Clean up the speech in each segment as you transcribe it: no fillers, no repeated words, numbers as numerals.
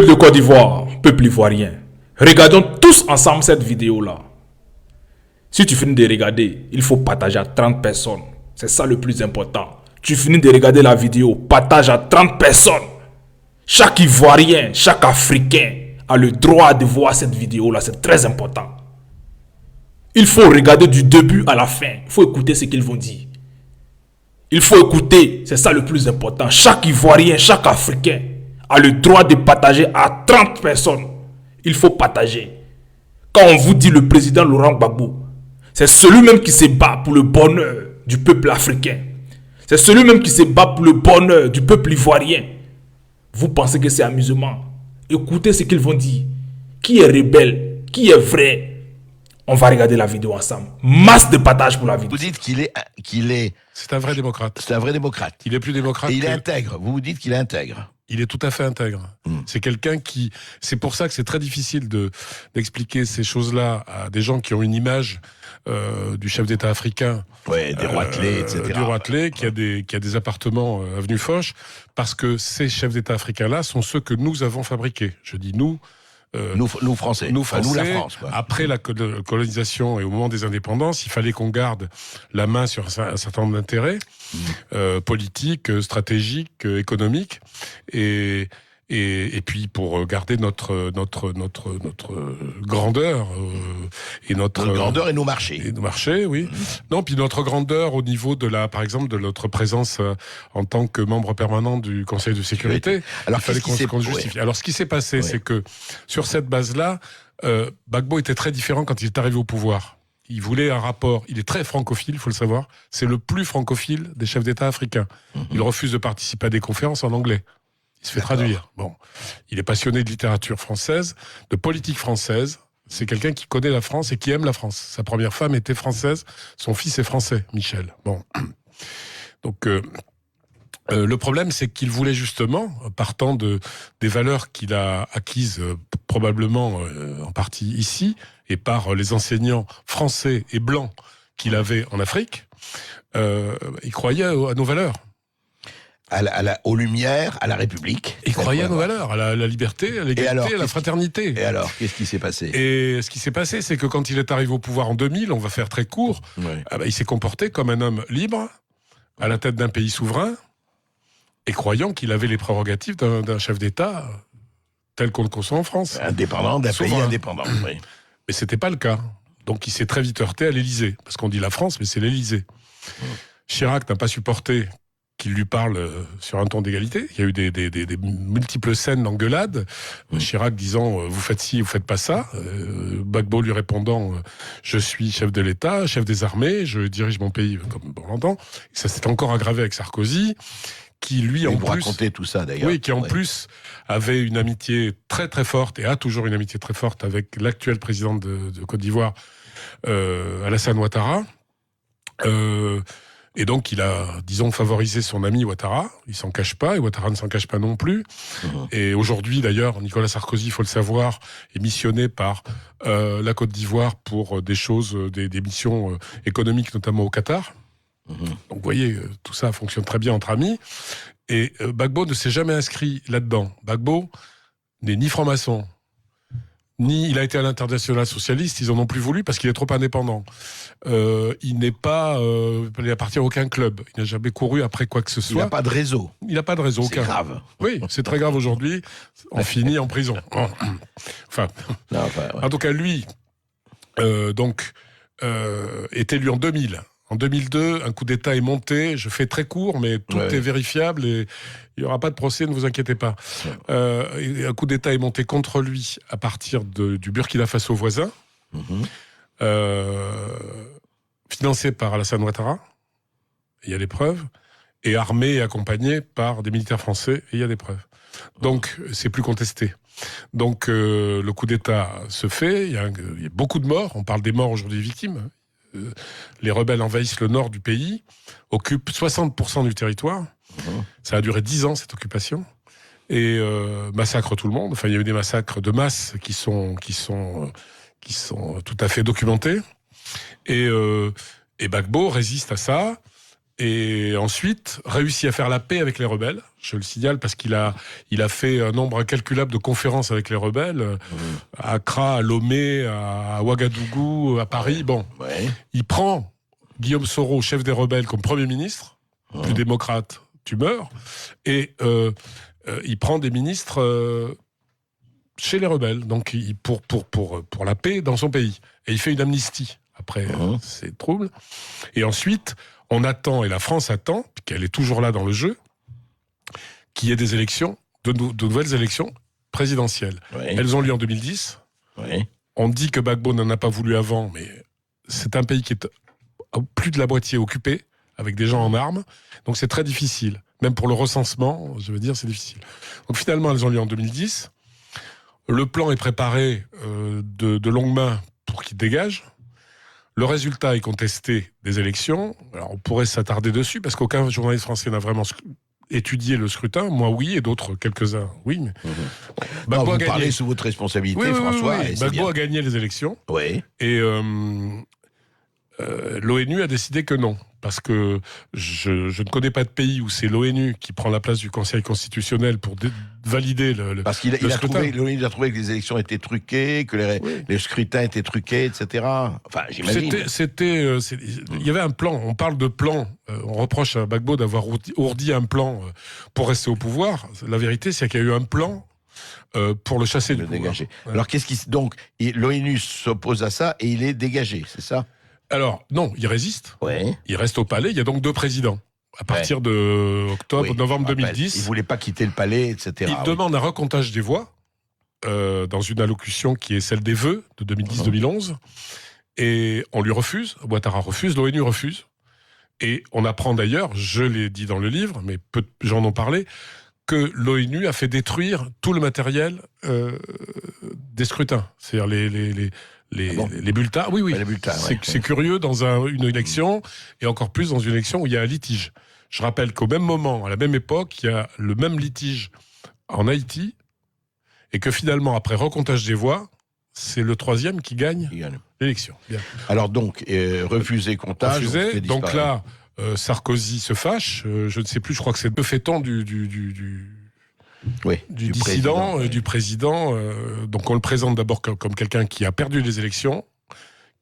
Peuple de Côte d'Ivoire, peuple ivoirien, regardons tous ensemble cette vidéo-là. Si tu finis de regarder, il faut partager à 30 personnes. C'est ça le plus important. Tu finis de regarder la vidéo, partage à 30 personnes. Chaque Ivoirien, chaque Africain a le droit de voir cette vidéo-là. C'est très important. Il faut regarder du début à la fin. Il faut écouter ce qu'ils vont dire. Il faut écouter, c'est ça le plus important. Chaque Ivoirien, chaque Africain a le droit de partager à 30 personnes. Il faut partager. Quand on vous dit le président Laurent Gbagbo, c'est celui-même qui se bat pour le bonheur du peuple africain. C'est celui-même qui se bat pour le bonheur du peuple ivoirien. Vous pensez que c'est amusement? Écoutez ce qu'ils vont dire. Qui est rebelle? Qui est vrai? On va regarder la vidéo ensemble. Masse de partage pour la vidéo. Vous dites qu'il est... C'est un vrai démocrate. C'est un vrai démocrate. Il est plus démocrate. Et il est intègre. Vous dites qu'il est intègre. Il est tout à fait intègre. C'est quelqu'un qui... C'est pour ça que c'est très difficile d'expliquer ces choses-là à des gens qui ont une image du chef d'État africain. Ouais, des roitelets, etc. Du roitelet, qui a des appartements avenue Foch, parce que ces chefs d'État africains-là sont ceux que nous avons fabriqués. Je dis nous... Nous Français. Nous, enfin, nous la France. Quoi. Après la colonisation et au moment des indépendances, il fallait qu'on garde la main sur un certain nombre d'intérêts politiques, stratégiques, économiques, et puis pour garder notre grandeur et notre grandeur et nos marchés. Et nos marchés, oui. Non, puis notre grandeur au niveau par exemple, de notre présence en tant que membre permanent du Conseil de sécurité. Alors, il fallait qu'on se justifie. Alors, ce qui s'est passé, c'est que sur cette base-là, Gbagbo était très différent quand il est arrivé au pouvoir. Il voulait un rapport. Il est très francophile, il faut le savoir. C'est le plus francophile des chefs d'État africains. Il refuse de participer à des conférences en anglais. Il se fait traduire. Bon, il est passionné de littérature française, de politique française. C'est quelqu'un qui connaît la France et qui aime la France. Sa première femme était française, son fils est français, Michel. Bon, donc le problème, c'est qu'il voulait justement, partant des valeurs qu'il a acquises probablement en partie ici et par les enseignants français et blancs qu'il avait en Afrique, il croyait à nos valeurs. Aux Lumières, à la République. Il croyait à nos valeurs, à la liberté, à l'égalité, à la fraternité. Et alors, qu'est-ce qui s'est passé? Et ce qui s'est passé, c'est que quand il est arrivé au pouvoir en 2000, on va faire très court, il s'est comporté comme un homme libre, à la tête d'un pays souverain, et croyant qu'il avait les prérogatives d'un chef d'État tel qu'on le conçoit en France. Indépendant, d'un pays indépendant, oui. Mais c'était pas le cas. Donc il s'est très vite heurté à l'Élysée. Parce qu'on dit la France, mais c'est l'Élysée. Chirac n'a pas supporté qu'il lui parle sur un ton d'égalité. Il y a eu des multiples scènes d'engueulade. Chirac disant vous faites ci, vous faites pas ça. Gbagbo lui répondant je suis chef de l'État, chef des armées, je dirige mon pays comme on l'entend. Ça s'est encore aggravé avec Sarkozy, qui lui en plus racontait tout ça d'ailleurs. Oui, qui en plus avait une amitié très très forte et a toujours une amitié très forte avec l'actuel président de Côte d'Ivoire, Alassane Ouattara. Et donc, il a, disons, favorisé son ami Ouattara. Il s'en cache pas, et Ouattara ne s'en cache pas non plus. Et aujourd'hui, d'ailleurs, Nicolas Sarkozy, il faut le savoir, est missionné par la Côte d'Ivoire pour des choses, des missions économiques, notamment au Qatar. Donc, vous voyez, tout ça fonctionne très bien entre amis. Et Gbagbo ne s'est jamais inscrit là-dedans. Gbagbo n'est ni franc-maçon, ni il a été à l'international socialiste, ils en ont plus voulu parce qu'il est trop indépendant. Il n'est pas, il appartient à aucun club. Il n'a jamais couru après quoi que ce soit. Il n'a pas de réseau. Il n'a pas de réseau. C'est grave. Oui, c'est très grave aujourd'hui. On finit en prison. Enfin, en tout cas, lui, est élu en 2000. En 2002, un coup d'État est monté. Je fais très court, mais tout est vérifiable et il n'y aura pas de procès, ne vous inquiétez pas. Un coup d'État est monté contre lui à partir du Burkina Faso voisin, financé par Alassane Ouattara, il y a des preuves, et armé et accompagné par des militaires français, et il y a des preuves. Donc, c'est plus contesté. Donc, le coup d'État se fait, il y a beaucoup de morts, on parle des morts aujourd'hui des victimes. Les rebelles envahissent le nord du pays, occupent 60% du territoire. Ça a duré 10 ans, cette occupation. Et massacrent tout le monde. Enfin, il y a eu des massacres de masse qui sont tout à fait documentés. Et Gbagbo résiste à ça. Et ensuite, réussit à faire la paix avec les rebelles. Je le signale parce qu'il a fait un nombre incalculable de conférences avec les rebelles, à Accra, à Lomé, à Ouagadougou, à Paris. Bon, il prend Guillaume Soro, chef des rebelles, comme Premier ministre, plus démocrate, tu meurs. Et il prend des ministres chez les rebelles, donc pour la paix dans son pays. Et il fait une amnistie après ces troubles. Et ensuite, on attend, et la France attend, qu'elle est toujours là dans le jeu, qu'il y ait des élections, de nouvelles élections présidentielles. Elles ont lieu en 2010. On dit que Gbagbo n'en a pas voulu avant, mais c'est un pays qui est plus de la moitié occupé, avec des gens en armes, donc c'est très difficile. Même pour le recensement, je veux dire, c'est difficile. Donc finalement, elles ont lieu en 2010. Le plan est préparé de longue main pour qu'il dégage. Le résultat est contesté des élections. Alors on pourrait s'attarder dessus, parce qu'aucun journaliste français n'a vraiment étudié le scrutin. Moi, oui, et d'autres, quelques-uns, oui. Mais... Vous parlez sous votre responsabilité, François. Oui. Gbagbo a gagné les élections. Et l'ONU a décidé que non. Parce que je ne connais pas de pays où c'est l'ONU qui prend la place du Conseil constitutionnel pour valider le parce qu'il a trouvé, l'ONU a trouvé que les élections étaient truquées, que les scrutins étaient truqués, etc. Enfin, j'imagine. Il y avait un plan. On parle de plan. On reproche à Gbagbo d'avoir ourdi un plan pour rester au pouvoir. La vérité, c'est qu'il y a eu un plan pour le chasser du pouvoir. Dégager. Alors, donc, l'ONU s'oppose à ça et il est dégagé, c'est ça? Alors, non, il résiste. Il reste au palais. Il y a donc deux présidents. À partir de novembre 2010. Il ne voulait pas quitter le palais, etc. Il demande un recomptage des voix dans une allocution qui est celle des vœux de 2010-2011. Et on lui refuse. Ouattara refuse, l'ONU refuse. Et on apprend d'ailleurs, je l'ai dit dans le livre, mais peu de gens en ont parlé, que l'ONU a fait détruire tout le matériel des scrutins. C'est-à-dire les bulletins. Oui. Les bulletins, c'est curieux dans une élection, et encore plus dans une élection où il y a un litige. Je rappelle qu'au même moment, à la même époque, il y a le même litige en Haïti, et que finalement, après recomptage des voix, c'est le troisième qui gagne l'élection. Bien. Alors donc, refusé comptage. Refusé, donc là, Sarkozy se fâche, je ne sais plus, je crois que c'est le fait-on du dissident, du président. Donc on le présente d'abord comme quelqu'un qui a perdu les élections,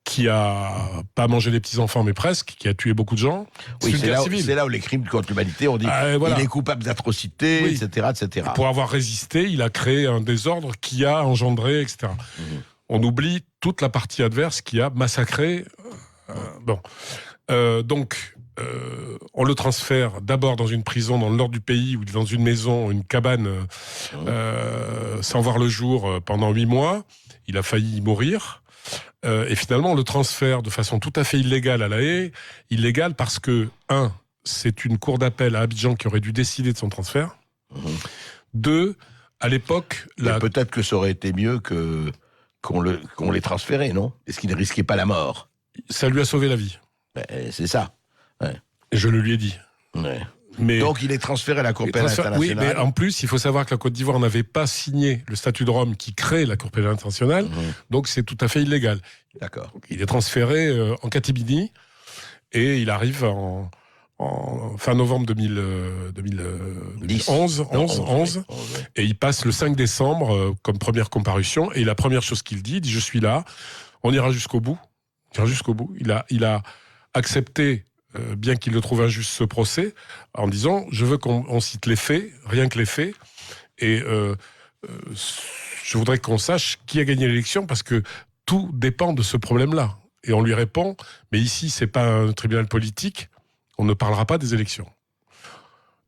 qui a pas mangé les petits-enfants, mais presque, qui a tué beaucoup de gens. C'est là où les crimes contre l'humanité, on dit il est coupable d'atrocités, etc. Et pour avoir résisté, il a créé un désordre qui a engendré, etc. On oublie toute la partie adverse qui a massacré. Donc, on le transfère d'abord dans une prison dans le nord du pays, ou dans une maison, une cabane, sans voir le jour pendant 8 mois. Il a failli y mourir. Et finalement, on le transfère de façon tout à fait illégale à La Haye. Illégale parce que, c'est une cour d'appel à Abidjan qui aurait dû décider de son transfert. 2, à l'époque... Peut-être que ça aurait été mieux qu'on les transférait, non? Est-ce qu'il ne risquait pas la mort? Ça lui a sauvé la vie. C'est ça. Et je le lui ai dit. Donc il est transféré à la Cour pénale internationale. Oui, mais en plus, il faut savoir que la Côte d'Ivoire n'avait pas signé le statut de Rome qui crée la Cour pénale internationale, donc c'est tout à fait illégal. D'accord. Il est transféré en catimini, et il arrive en fin novembre 2011, et il passe le 5 décembre comme première comparution, et la première chose qu'il dit, je suis là, on ira jusqu'au bout. Il a accepté, bien qu'il le trouve injuste, ce procès, en disant je veux qu'on cite les faits, rien que les faits, et je voudrais qu'on sache qui a gagné l'élection, parce que tout dépend de ce problème-là. Et on lui répond, mais ici c'est pas un tribunal politique, on ne parlera pas des élections.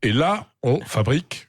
Et là, on fabrique